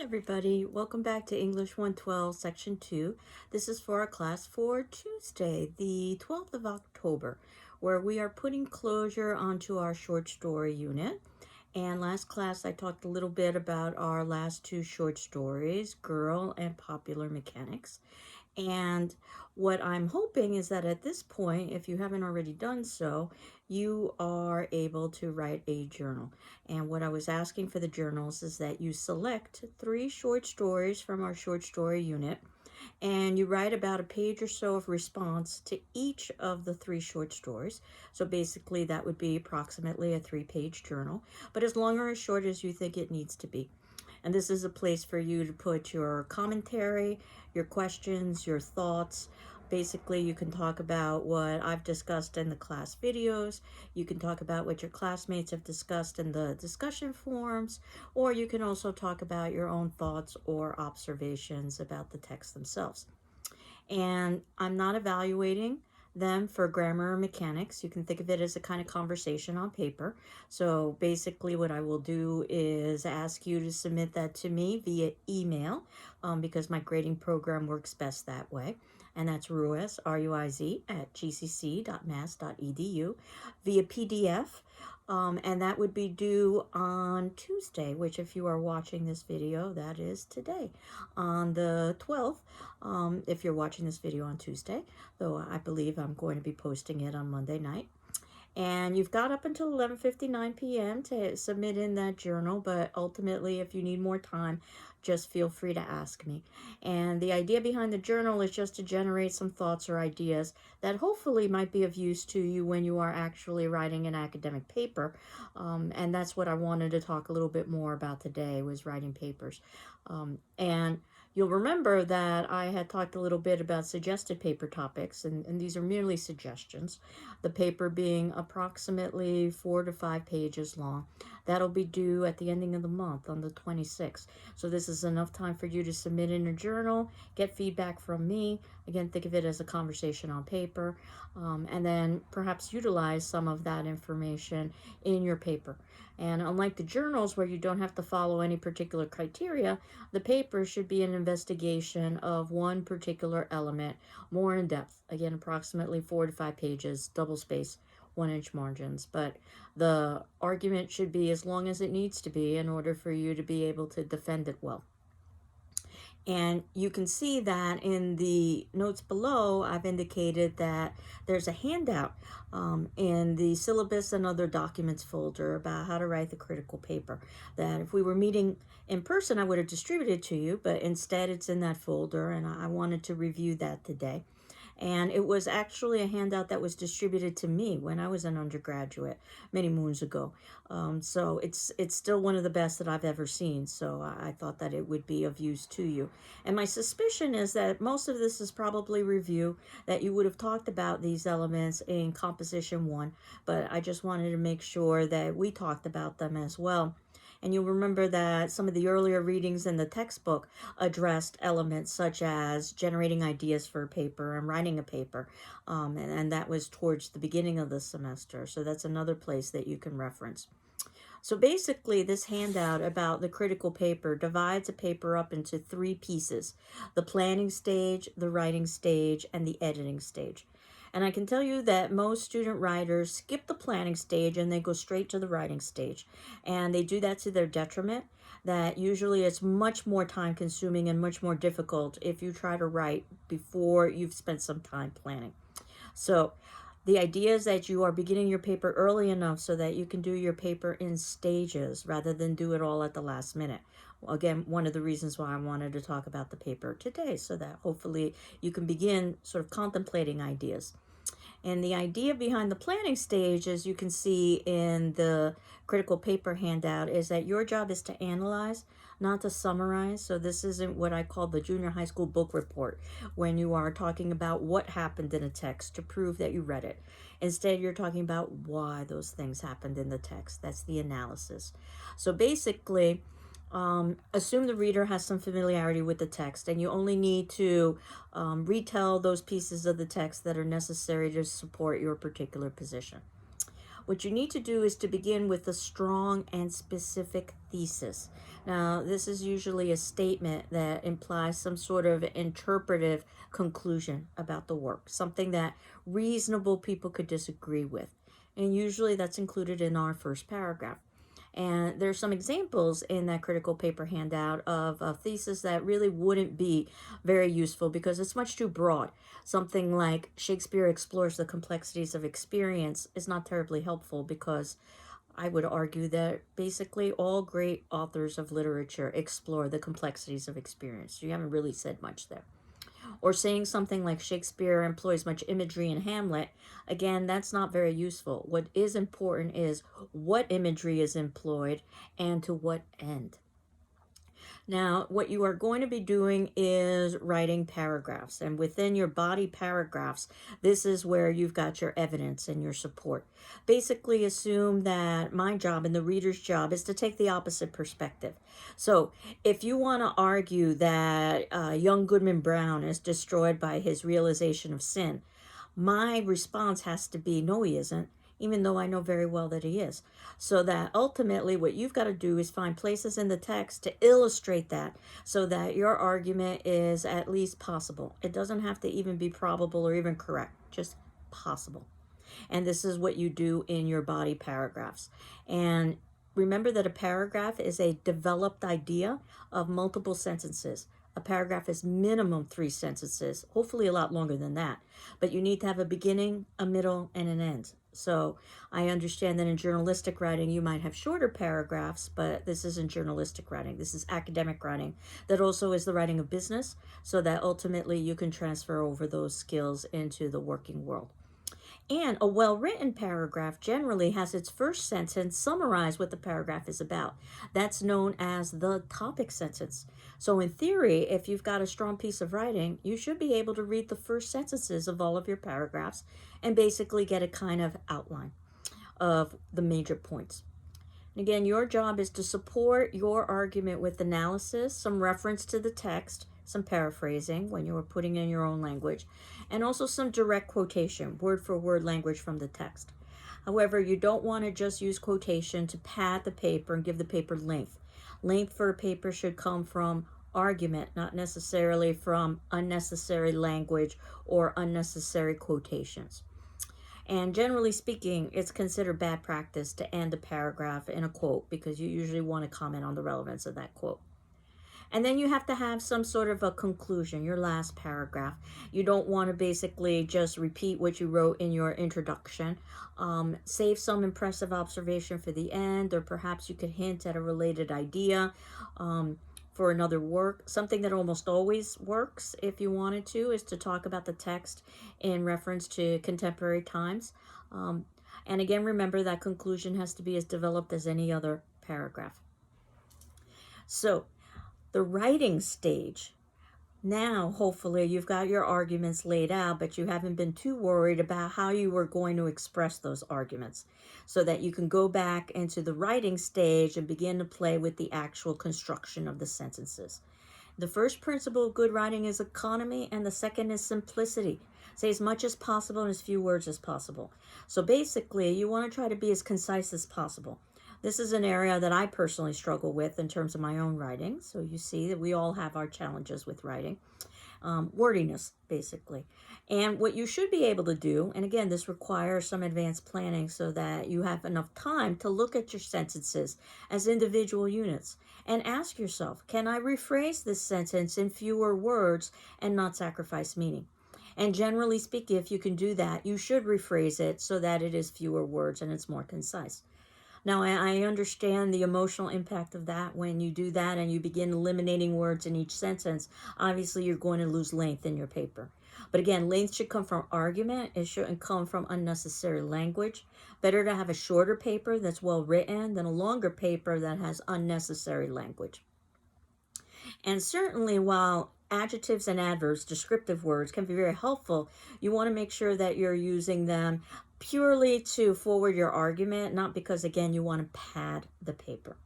Everybody, welcome back to English 112 Section 2. This is for our class for Tuesday, the 12th of October, where we are putting closure onto our short story unit. And last class I talked a little bit about our last two short stories, Girl and Popular Mechanics. And what I'm hoping is that at this point, if you haven't already done so, you are able to write a journal. And what I was asking for the journals is that you select 3 short stories from our short story unit, and you write about a page or so of response to each of the 3 short stories. So basically that would be approximately a 3-page journal, but as long or as short as you think it needs to be. And this is a place for you to put your commentary, your questions, your thoughts. Basically, you can talk about what I've discussed in the class videos. You can talk about what your classmates have discussed in the discussion forums, or you can also talk about your own thoughts or observations about the text themselves. And I'm not evaluating them for grammar or mechanics. You can think of it as a kind of conversation on paper. So basically what I will do is ask you to submit that to me via email, because my grading program works best that way. And that's Ruiz, R-U-I-Z, at gcc.mass.edu via PDF. And that would be due on Tuesday, which if you are watching this video, that is today, on the 12th. If you're watching this video on Tuesday, though I believe I'm going to be posting it on Monday night. And you've got up until 11:59 p.m. to submit in that journal, but ultimately, if you need more time, just feel free to ask me. And the idea behind the journal is just to generate some thoughts or ideas that hopefully might be of use to you when you are actually writing an academic paper. And that's what I wanted to talk a little bit more about today, was writing papers. And you'll remember that I had talked a little bit about suggested paper topics, and these are merely suggestions. The paper being approximately 4 to 5 pages long. That'll be due at the ending of the month on the 26th. So this is enough time for you to submit in a journal, get feedback from me. Again, think of it as a conversation on paper, and then perhaps utilize some of that information in your paper. And unlike the journals where you don't have to follow any particular criteria, the paper should be an investigation of one particular element more in depth. Again, approximately 4 to 5 pages, double space, 1-inch margins. But the argument should be as long as it needs to be in order for you to be able to defend it well. And you can see that in the notes below, I've indicated that there's a handout in the syllabus and other documents folder about how to write the critical paper. That if we were meeting in person, I would have distributed to you, but instead it's in that folder, and I wanted to review that today. And it was actually a handout that was distributed to me when I was an undergraduate many moons ago. So it's still one of the best that I've ever seen. So I thought that it would be of use to you. And my suspicion is that most of this is probably review, that you would have talked about these elements in Composition 1, but I just wanted to make sure that we talked about them as well. And you'll remember that some of the earlier readings in the textbook addressed elements such as generating ideas for a paper and writing a paper. And that was towards the beginning of the semester. So that's another place that you can reference. So basically, this handout about the critical paper divides a paper up into 3 pieces: the planning stage, the writing stage, and the editing stage. And I can tell you that most student writers skip the planning stage and they go straight to the writing stage. And they do that to their detriment. That usually it's much more time consuming and much more difficult if you try to write before you've spent some time planning. So the idea is that you are beginning your paper early enough so that you can do your paper in stages rather than do it all at the last minute. Again, one of the reasons why I wanted to talk about the paper today, so that hopefully you can begin sort of contemplating ideas. And the idea behind the planning stage, as you can see in the critical paper handout, is that your job is to analyze, not to summarize. So this isn't what I call the junior high school book report, when you are talking about what happened in a text to prove that you read it. Instead, you're talking about why those things happened in the text. That's the analysis. So basically, assume the reader has some familiarity with the text, and you only need to retell those pieces of the text that are necessary to support your particular position. What you need to do is to begin with a strong and specific thesis. Now, this is usually a statement that implies some sort of interpretive conclusion about the work, something that reasonable people could disagree with. And usually that's included in our first paragraph. And there's some examples in that critical paper handout of a thesis that really wouldn't be very useful because it's much too broad. Something like Shakespeare explores the complexities of experience is not terribly helpful because I would argue that basically all great authors of literature explore the complexities of experience. You haven't really said much there. Or saying something like Shakespeare employs much imagery in Hamlet, again, that's not very useful. What is important is what imagery is employed and to what end. Now, what you are going to be doing is writing paragraphs. And within your body paragraphs, this is where you've got your evidence and your support. Basically, assume that my job and the reader's job is to take the opposite perspective. So, if you want to argue that young Goodman Brown is destroyed by his realization of sin, my response has to be, no, he isn't, even though I know very well that he is. So that ultimately what you've got to do is find places in the text to illustrate that so that your argument is at least possible. It doesn't have to even be probable or even correct, just possible. And this is what you do in your body paragraphs. And remember that a paragraph is a developed idea of multiple sentences. A paragraph is minimum 3 sentences, hopefully a lot longer than that. But you need to have a beginning, a middle, and an end. So I understand that in journalistic writing, you might have shorter paragraphs, but this isn't journalistic writing. This is academic writing that also is the writing of business, so that ultimately you can transfer over those skills into the working world. And a well-written paragraph generally has its first sentence summarize what the paragraph is about. That's known as the topic sentence. So in theory, if you've got a strong piece of writing, you should be able to read the first sentences of all of your paragraphs and basically get a kind of outline of the major points. And again, your job is to support your argument with analysis, some reference to the text, some paraphrasing when you are putting in your own language, and also some direct quotation, word for word language from the text. However, you don't want to just use quotation to pad the paper and give the paper length. Length for a paper should come from argument, not necessarily from unnecessary language or unnecessary quotations. And generally speaking, it's considered bad practice to end a paragraph in a quote because you usually want to comment on the relevance of that quote. And then you have to have some sort of a conclusion, your last paragraph. You don't want to basically just repeat what you wrote in your introduction. Save some impressive observation for the end, or perhaps you could hint at a related idea for another work. Something that almost always works, if you wanted to, is to talk about the text in reference to contemporary times. And again, remember that conclusion has to be as developed as any other paragraph. So, the writing stage. Now, hopefully, you've got your arguments laid out, but you haven't been too worried about how you were going to express those arguments so that you can go back into the writing stage and begin to play with the actual construction of the sentences. The first principle of good writing is economy, and the second is simplicity. Say as much as possible in as few words as possible. So basically, you want to try to be as concise as possible. This is an area that I personally struggle with in terms of my own writing. So you see that we all have our challenges with writing. Wordiness, basically. And what you should be able to do, and again, this requires some advanced planning so that you have enough time to look at your sentences as individual units and ask yourself, can I rephrase this sentence in fewer words and not sacrifice meaning? And generally speaking, if you can do that, you should rephrase it so that it is fewer words and it's more concise. Now, I understand the emotional impact of that. When you do that and you begin eliminating words in each sentence, obviously you're going to lose length in your paper. But again, length should come from argument. It shouldn't come from unnecessary language. Better to have a shorter paper that's well written than a longer paper that has unnecessary language. And certainly while adjectives and adverbs, descriptive words, can be very helpful, you want to make sure that you're using them purely to forward your argument, not because, again, you want to pad the paper.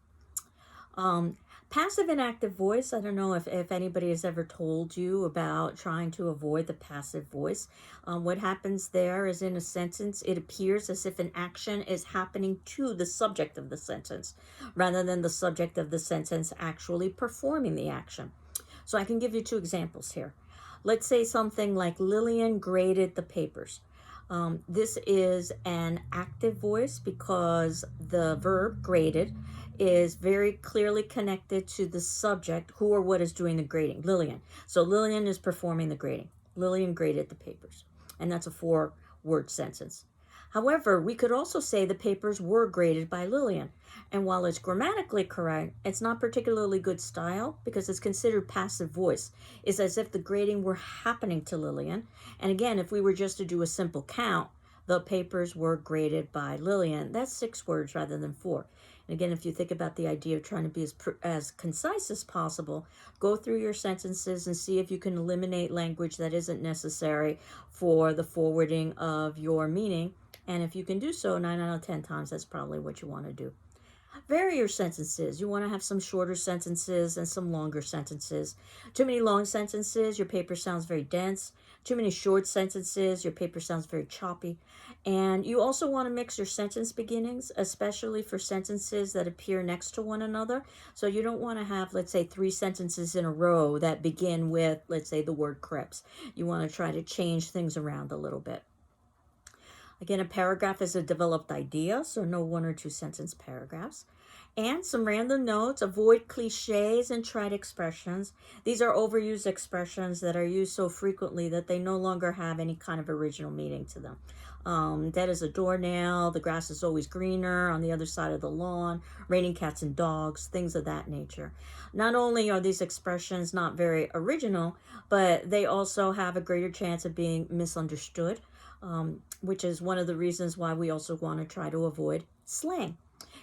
Passive and active voice. I don't know if anybody has ever told you about trying to avoid the passive voice. What happens there is in a sentence, it appears as if an action is happening to the subject of the sentence rather than the subject of the sentence actually performing the action. So I can give you two examples here. Let's say something like Lillian graded the papers. This is an active voice because the verb graded is very clearly connected to the subject, who or what is doing the grading, Lillian. So Lillian is performing the grading. Lillian graded the papers. And that's a 4-word sentence. However, we could also say the papers were graded by Lillian. And while it's grammatically correct, it's not particularly good style because it's considered passive voice. It's as if the grading were happening to Lillian. And again, if we were just to do a simple count, the papers were graded by Lillian. That's 6 words rather than 4. And again, if you think about the idea of trying to be as concise as possible, go through your sentences and see if you can eliminate language that isn't necessary for the forwarding of your meaning. And if you can do so 9 out of 10 times, that's probably what you want to do. Vary your sentences. You want to have some shorter sentences and some longer sentences. Too many long sentences, your paper sounds very dense. Too many short sentences, your paper sounds very choppy. And you also want to mix your sentence beginnings, especially for sentences that appear next to one another. So you don't want to have, let's say, 3 sentences in a row that begin with, let's say, the word crepes. You want to try to change things around a little bit. Again, a paragraph is a developed idea, so no 1 or 2 sentence paragraphs. And some random notes: avoid cliches and trite expressions. These are overused expressions that are used so frequently that they no longer have any kind of original meaning to them. Dead as a doornail, the grass is always greener on the other side of the lawn, raining cats and dogs, things of that nature. Not only are these expressions not very original, but they also have a greater chance of being misunderstood, which is one of the reasons why we also want to try to avoid slang.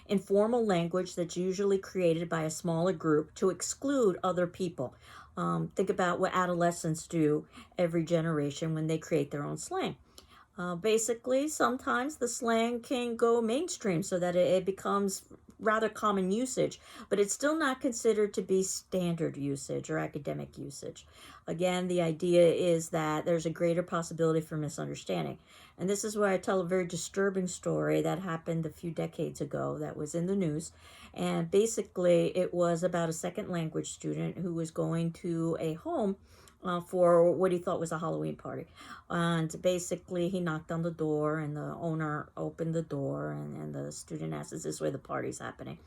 Informal language that's usually created by a smaller group to exclude other people. Think about what adolescents do every generation when they create their own slang. Basically, sometimes the slang can go mainstream so that it becomes rather common usage, but it's still not considered to be standard usage or academic usage. Again, the idea is that there's a greater possibility for misunderstanding. And this is where I tell a very disturbing story that happened a few decades ago that was in the news. And basically, it was about a second language student who was going to a home for what he thought was a Halloween party. And basically, he knocked on the door, and the owner opened the door, and the student asked, "Is this where the party's happening?"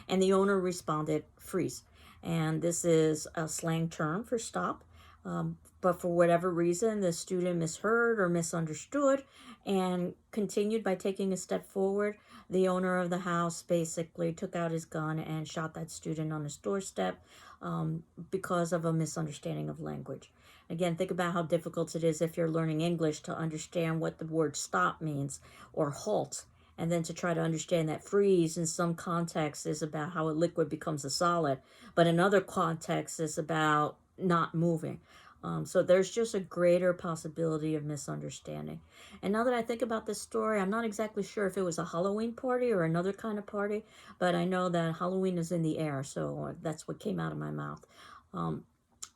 And the owner responded, "Freeze." And this is a slang term for stop. But for whatever reason, the student misheard or misunderstood and continued by taking a step forward. The owner of the house basically took out his gun and shot that student on his doorstep because of a misunderstanding of language. Again, think about how difficult it is if you're learning English to understand what the word stop means or halt, and then to try to understand that freeze in some contexts is about how a liquid becomes a solid, but in other contexts is about not moving. So there's just a greater possibility of misunderstanding. And now that I think about this story, I'm not exactly sure if it was a Halloween party or another kind of party, but I know that Halloween is in the air, so that's what came out of my mouth.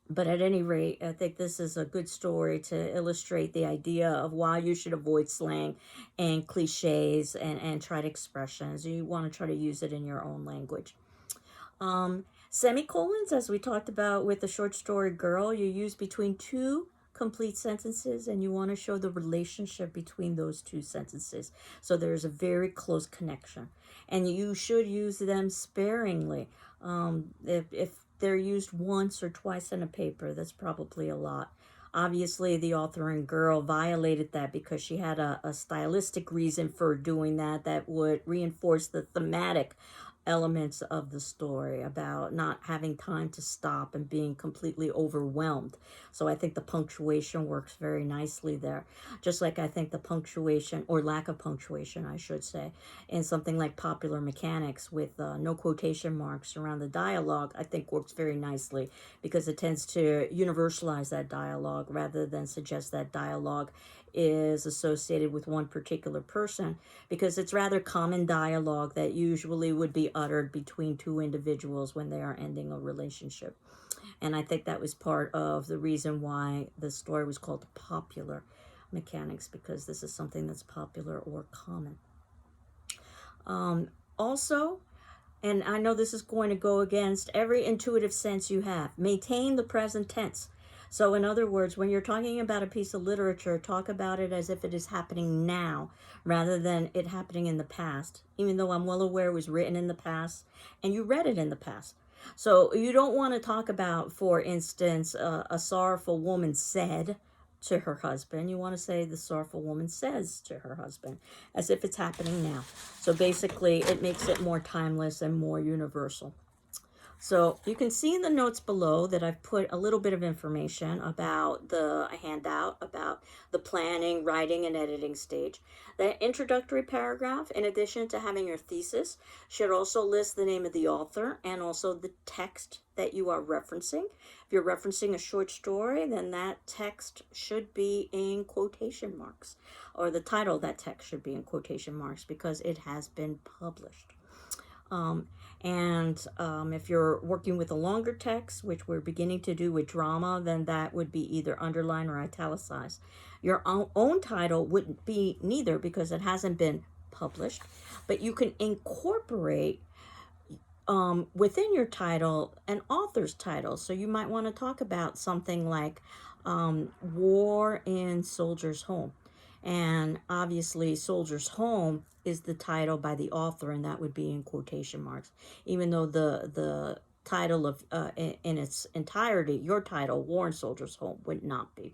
But at any rate, I think this is a good story to illustrate the idea of why you should avoid slang and cliches and trite expressions. You want to try to use it in your own language. Semicolons, as we talked about with the short story Girl, you use between 2 complete sentences, and you want to show the relationship between those 2 sentences. So there's a very close connection. And you should use them sparingly. If they're used once or twice in a paper, that's probably a lot. Obviously, the author in Girl violated that because she had a stylistic reason for doing that would reinforce the thematic elements of the story about not having time to stop and being completely overwhelmed. So I think the punctuation works very nicely there. Just like I think the punctuation, or lack of punctuation, I should say, in something like Popular Mechanics with no quotation marks around the dialogue, I think works very nicely because it tends to universalize that dialogue rather than suggest that dialogue is associated with one particular person, because it's rather common dialogue that usually would be uttered between two individuals when they are ending a relationship. And I think that was part of the reason why the story was called Popular Mechanics, because this is something that's popular or common. Also, and I know this is going to go against every intuitive sense you have, maintain the present tense. So in other words, when you're talking about a piece of literature, talk about it as if it is happening now rather than it happening in the past, even though I'm well aware it was written in the past and you read it in the past. So you don't want to talk about, for instance, a sorrowful woman said to her husband. You want to say the sorrowful woman says to her husband, as if it's happening now. So basically, it makes it more timeless and more universal. So you can see in the notes below that I've put a little bit of information about the handout, about the planning, writing, and editing stage. The introductory paragraph, in addition to having your thesis, should also list the name of the author and also the text that you are referencing. If you're referencing a short story, then that text should be in quotation marks, or the title of that text should be in quotation marks because it has been published. If you're working with a longer text, which we're beginning to do with drama, then that would be either underlined or italicized. Your own title wouldn't be neither because it hasn't been published, but you can incorporate within your title an author's title. So you might want to talk about something like War in Soldier's Home. And obviously, Soldier's Home is the title by the author, and that would be in quotation marks, even though the title of in its entirety, your title, War in Soldier's Home, would not be.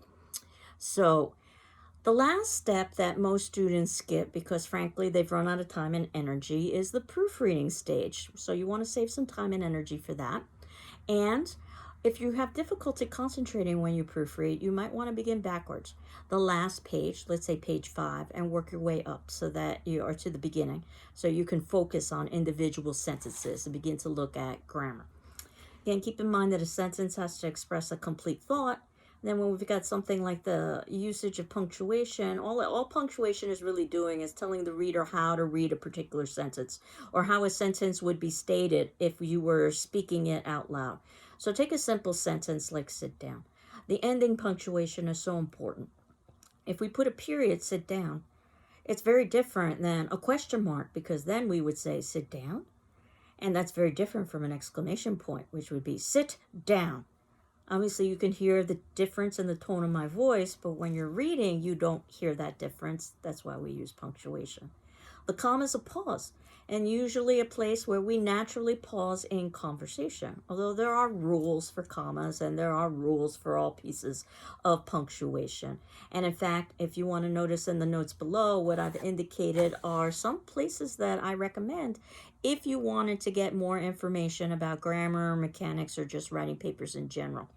So the last step that most students skip, because frankly they've run out of time and energy, is the proofreading stage. So you want to save some time and energy for that. And if you have difficulty concentrating when you proofread, you might want to begin backwards. The last page, let's say page 5, and work your way up so that you are to the beginning, so you can focus on individual sentences and begin to look at grammar. Again, keep in mind that a sentence has to express a complete thought. Then when we've got something like the usage of punctuation, all punctuation is really doing is telling the reader how to read a particular sentence, or how a sentence would be stated if you were speaking it out loud. So take a simple sentence like sit down. The ending punctuation is so important. If we put a period, sit down, it's very different than a question mark, because then we would say sit down. And that's very different from an exclamation point, which would be sit down. Obviously, you can hear the difference in the tone of my voice, but when you're reading, you don't hear that difference. That's why we use punctuation. The comma is a pause, and usually a place where we naturally pause in conversation, although there are rules for commas and there are rules for all pieces of punctuation. And in fact, if you want to notice in the notes below, what I've indicated are some places that I recommend if you wanted to get more information about grammar, mechanics, or just writing papers in general.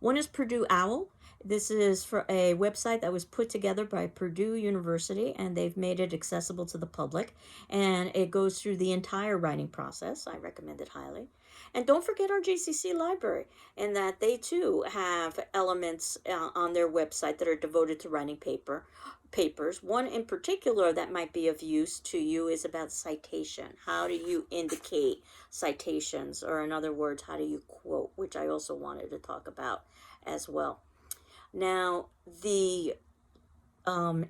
One is Purdue OWL. This is for a website that was put together by Purdue University, and they've made it accessible to the public, and it goes through the entire writing process. I recommend it highly. And don't forget our JCC library, and that they too have elements on their website that are devoted to writing papers. One in particular that might be of use to you is about citation. How do you indicate citations, or in other words, how do you quote, which I also wanted to talk about as well. Now, the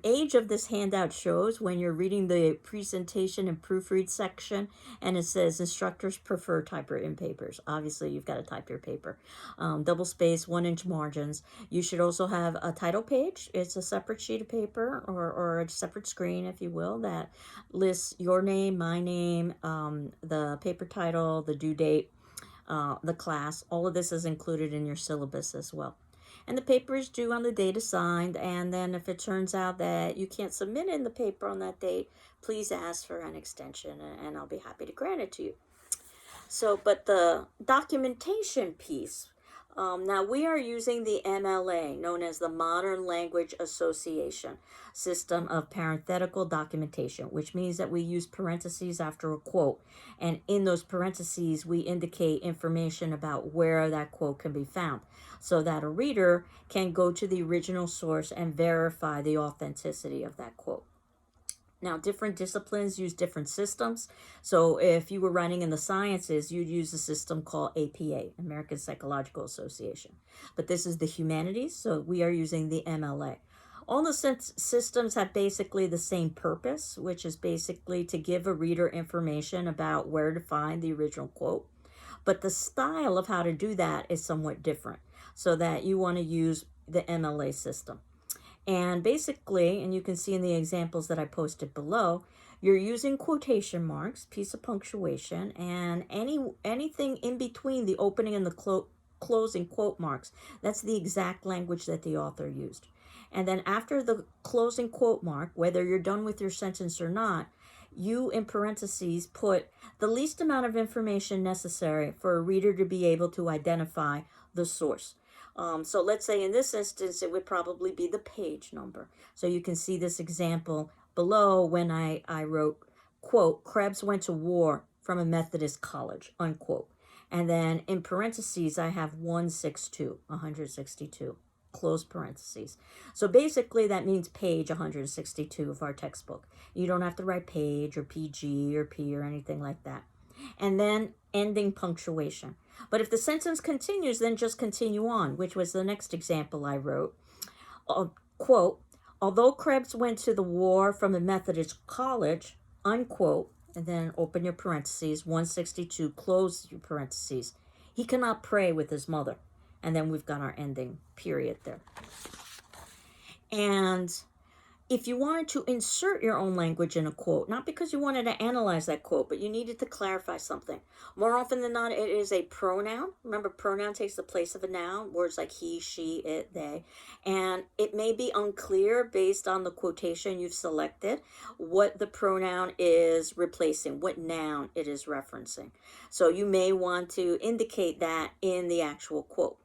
age of this handout shows when you're reading the presentation and proofread section, and it says instructors prefer typewritten papers. Obviously, you've got to type your paper. Double space, 1-inch margins. You should also have a title page. It's a separate sheet of paper, or a separate screen, if you will, that lists your name, my name, the paper title, the due date, the class. All of this is included in your syllabus as well. And the paper is due on the date assigned, and then if it turns out that you can't submit in the paper on that date, please ask for an extension, and I'll be happy to grant it to you. So, but the documentation piece, Now we are using the MLA, known as the Modern Language Association system of parenthetical documentation, which means that we use parentheses after a quote. And in those parentheses, we indicate information about where that quote can be found so that a reader can go to the original source and verify the authenticity of that quote. Now, different disciplines use different systems. So if you were writing in the sciences, you'd use a system called APA, American Psychological Association. But this is the humanities, so we are using the MLA. All the systems have basically the same purpose, which is basically to give a reader information about where to find the original quote. But the style of how to do that is somewhat different, so that you want to use the MLA system. And basically, and you can see in the examples that I posted below, you're using quotation marks, piece of punctuation, and anything in between the opening and the closing quote marks. That's the exact language that the author used. And then after the closing quote mark, whether you're done with your sentence or not, you in parentheses put the least amount of information necessary for a reader to be able to identify the source. So let's say in this instance, it would probably be the page number. So you can see this example below when I wrote, quote, Krebs went to war from a Methodist college, unquote. And then in parentheses, I have 162, close parentheses. So basically that means page 162 of our textbook. You don't have to write page or PG or P or anything like that. And then ending punctuation. But if the sentence continues, then just continue on, which was the next example I wrote. Quote, although Krebs went to the war from a Methodist college, unquote, and then open your parentheses, 162, close your parentheses. He cannot pray with his mother. And then we've got our ending period there. And if you wanted to insert your own language in a quote, not because you wanted to analyze that quote, but you needed to clarify something. More often than not, it is a pronoun. Remember, pronoun takes the place of a noun, words like he, she, it, they. And it may be unclear based on the quotation you've selected what the pronoun is replacing, what noun it is referencing. So you may want to indicate that in the actual quote.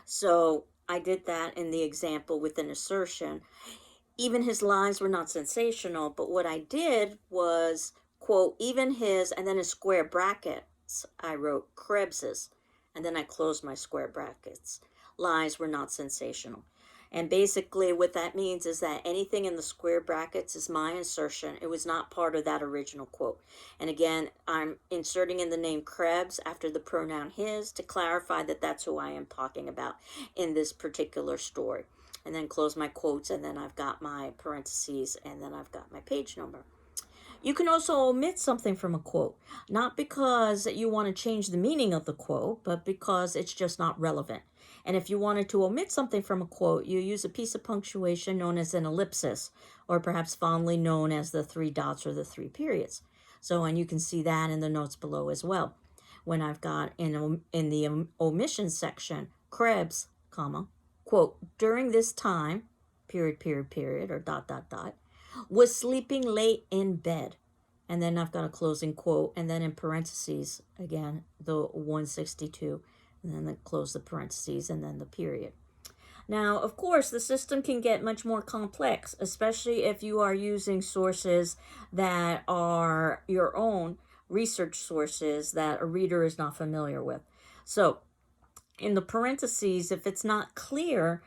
So I did that in the example with an assertion. Even his lies were not sensational, but what I did was, quote, even his, and then in square brackets, I wrote Krebs's, and then I closed my square brackets. Lies were not sensational. And basically what that means is that anything in the square brackets is my insertion. It was not part of that original quote. And again, I'm inserting in the name Krebs after the pronoun his to clarify that that's who I am talking about in this particular story. And then close my quotes, and then I've got my parentheses, and then I've got my page number. You can also omit something from a quote, not because you want to change the meaning of the quote, but because it's just not relevant. And if you wanted to omit something from a quote, you use a piece of punctuation known as an ellipsis, or perhaps fondly known as the 3 dots or the 3 periods. So, and you can see that in the notes below as well. When I've got in the omission section, Krebs, comma, quote, during this time, period, or ... was sleeping late in bed. And then I've got a closing quote, and then in parentheses, again, the 162, and then close the parentheses, and then the period. Now, of course, the system can get much more complex, especially if you are using sources that are your own research sources that a reader is not familiar with. So, in the parentheses, if it's not clear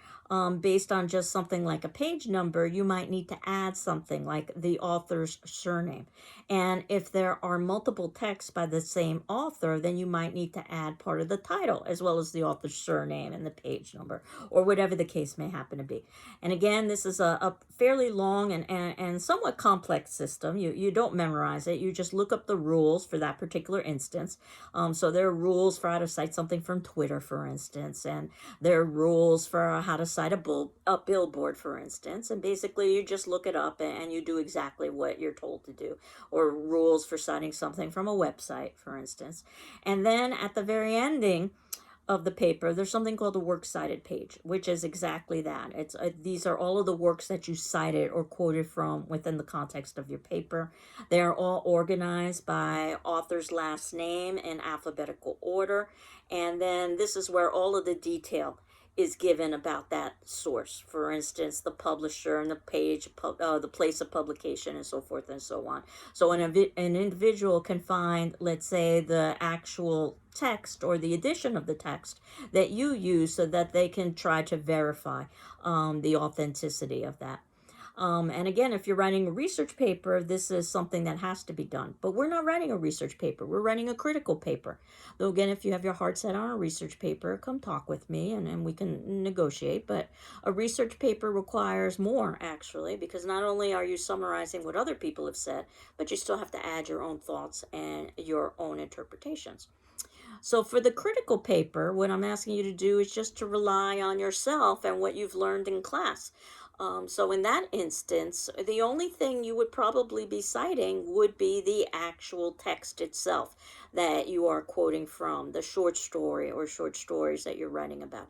based on just something like a page number, you might need to add something like the author's surname. And if there are multiple texts by the same author, then you might need to add part of the title as well as the author's surname and the page number, or whatever the case may happen to be. And again, this is a fairly long and somewhat complex system. You don't memorize it. You just look up the rules for that particular instance. So there are rules for how to cite something from Twitter, for instance, and there are rules for how to cite a billboard, for instance, and basically you just look it up and you do exactly what you're told to do, or rules for citing something from a website, for instance. And then at the very ending, of the paper, there's something called a works cited page, which is exactly that. It's these are all of the works that you cited or quoted from within the context of your paper. They are all organized by author's last name in alphabetical order, and then this is where all of the detail is given about that source. For instance, the publisher and the page, the place of publication, and so forth and so on. So an individual can find, let's say, the actual text or the edition of the text that you use so that they can try to verify the authenticity of that. And again, if you're writing a research paper, this is something that has to be done. But we're not writing a research paper. We're writing a critical paper. Though again, if you have your heart set on a research paper, come talk with me and we can negotiate. But a research paper requires more, actually, because not only are you summarizing what other people have said, but you still have to add your own thoughts and your own interpretations. So for the critical paper, what I'm asking you to do is just to rely on yourself and what you've learned in class. So in that instance, the only thing you would probably be citing would be the actual text itself that you are quoting from, the short story or short stories that you're writing about.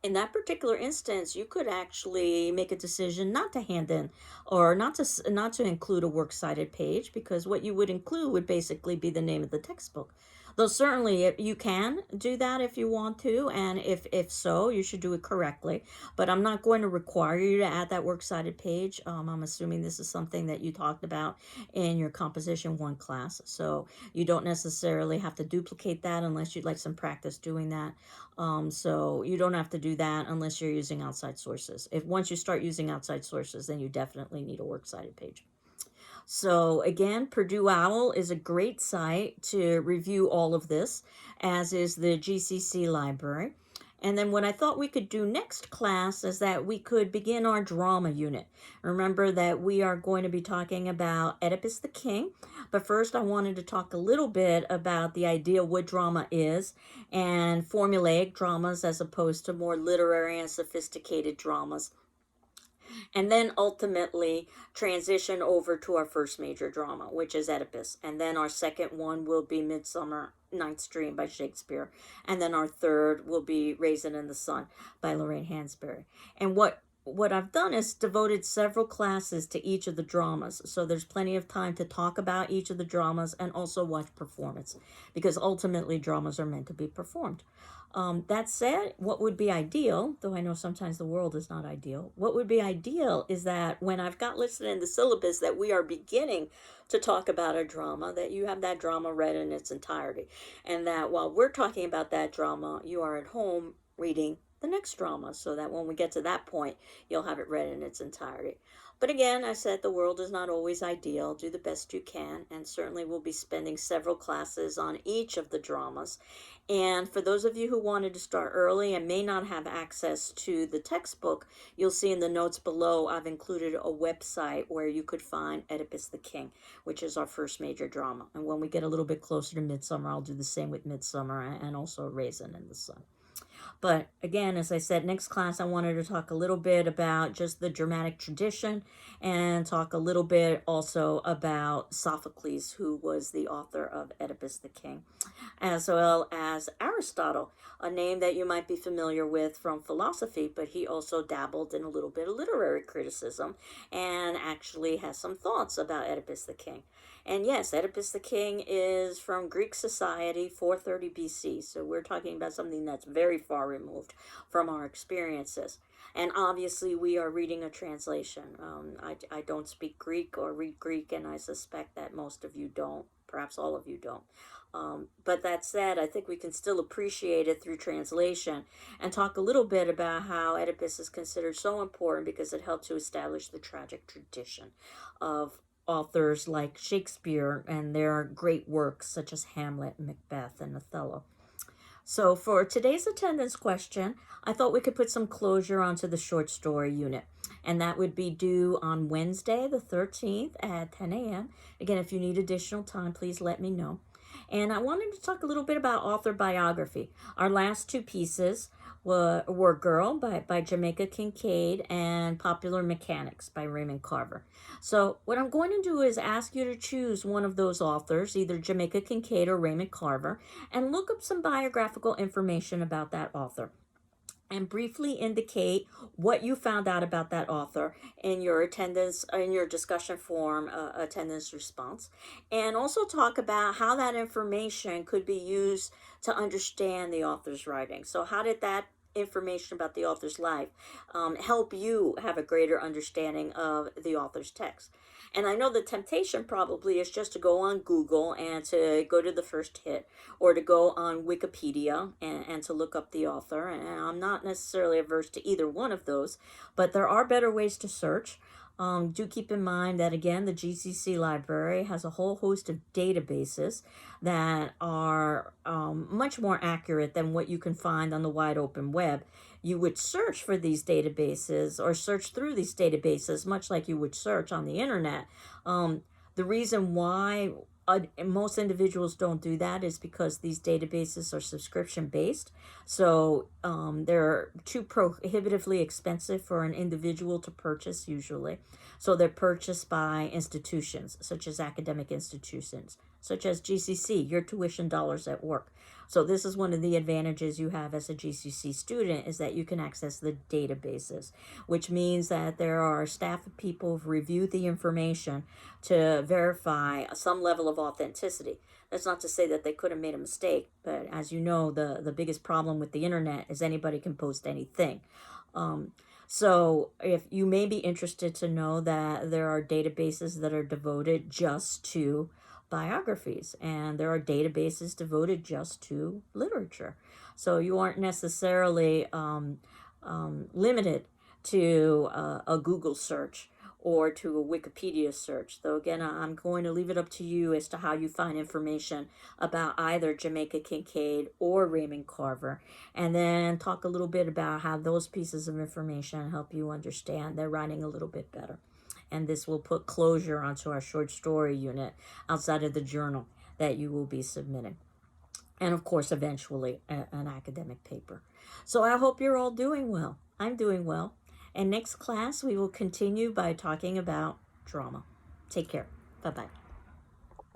In that particular instance, you could actually make a decision not to hand in or not to include a works cited page, because what you would include would basically be the name of the textbook. Though certainly you can do that if you want to, and if so, you should do it correctly. But I'm not going to require you to add that works cited page. I'm assuming this is something that you talked about in your Composition 1 class, so you don't necessarily have to duplicate that unless you'd like some practice doing that. So you don't have to do that unless you're using outside sources. If once you start using outside sources, then you definitely need a works cited page. So again, Purdue OWL is a great site to review all of this, as is the GCC library. And then what I thought we could do next class is that we could begin our drama unit. Remember that we are going to be talking about Oedipus the King. But first I wanted to talk a little bit about the idea of what drama is and formulaic dramas as opposed to more literary and sophisticated dramas. And then ultimately transition over to our first major drama, which is Oedipus. And then our second one will be Midsummer Night's Dream by Shakespeare. And then our third will be Raisin in the Sun by Lorraine Hansberry. And what I've done is devoted several classes to each of the dramas. So there's plenty of time to talk about each of the dramas and also watch performance, because ultimately dramas are meant to be performed. That said, what would be ideal, though I know sometimes the world is not ideal, what would be ideal is that when I've got listed in the syllabus that we are beginning to talk about a drama, that you have that drama read in its entirety. And that while we're talking about that drama, you are at home reading the next drama, so that when we get to that point, you'll have it read in its entirety. But again, I said the world is not always ideal. Do the best you can, and certainly we'll be spending several classes on each of the dramas. And for those of you who wanted to start early and may not have access to the textbook, you'll see in the notes below I've included a website where you could find Oedipus the King, which is our first major drama. And when we get a little bit closer to Midsummer, I'll do the same with Midsummer and also Raisin in the Sun. But again, as I said, next class I wanted to talk a little bit about just the dramatic tradition and talk a little bit also about Sophocles, who was the author of Oedipus the King, as well as Aristotle, a name that you might be familiar with from philosophy, but he also dabbled in a little bit of literary criticism and actually has some thoughts about Oedipus the King. And yes, Oedipus the King is from Greek society, 430 BC. So we're talking about something that's very far removed from our experiences. And obviously we are reading a translation. I don't speak Greek or read Greek, and I suspect that most of you don't. Perhaps all of you don't. But that said, I think we can still appreciate it through translation and talk a little bit about how Oedipus is considered so important because it helped to establish the tragic tradition of authors like Shakespeare and their great works such as Hamlet, Macbeth, and Othello. So for today's attendance question, I thought we could put some closure onto the short story unit. And that would be due on Wednesday, the 13th at 10 a.m. Again, if you need additional time, please let me know. And I wanted to talk a little bit about author biography. Our last two pieces were Girl by Jamaica Kincaid and Popular Mechanics by Raymond Carver. So what I'm going to do is ask you to choose one of those authors, either Jamaica Kincaid or Raymond Carver, and look up some biographical information about that author and briefly indicate what you found out about that author in your attendance, in your discussion form attendance response, and also talk about how that information could be used to understand the author's writing. So how did that information about the author's life help you have a greater understanding of the author's text? And I know the temptation probably is just to go on Google and to go to the first hit, or to go on Wikipedia and to look up the author. And I'm not necessarily averse to either one of those, but there are better ways to search. Do keep in mind that, again, the GCC library has a whole host of databases that are much more accurate than what you can find on the wide open web. You would search for these databases or search through these databases much like you would search on the internet. The reason why most individuals don't do that is because these databases are subscription based. So they're too prohibitively expensive for an individual to purchase usually. So they're purchased by institutions, such as academic institutions, such as GCC, your tuition dollars at work. So this is one of the advantages you have as a GCC student, is that you can access the databases, which means that there are staff of people who've reviewed the information to verify some level of authenticity. That's not to say that they could have made a mistake, but as you know, the biggest problem with the internet is anybody can post anything. So if you may be interested to know that there are databases that are devoted just to biographies, and there are databases devoted just to literature. So you aren't necessarily limited to a Google search or to a Wikipedia search. Though again, I'm going to leave it up to you as to how you find information about either Jamaica Kincaid or Raymond Carver, and then talk a little bit about how those pieces of information help you understand their writing a little bit better. And this will put closure onto our short story unit outside of the journal that you will be submitting. And of course, eventually, an academic paper. So I hope you're all doing well. I'm doing well. And next class, we will continue by talking about drama. Take care. Bye-bye.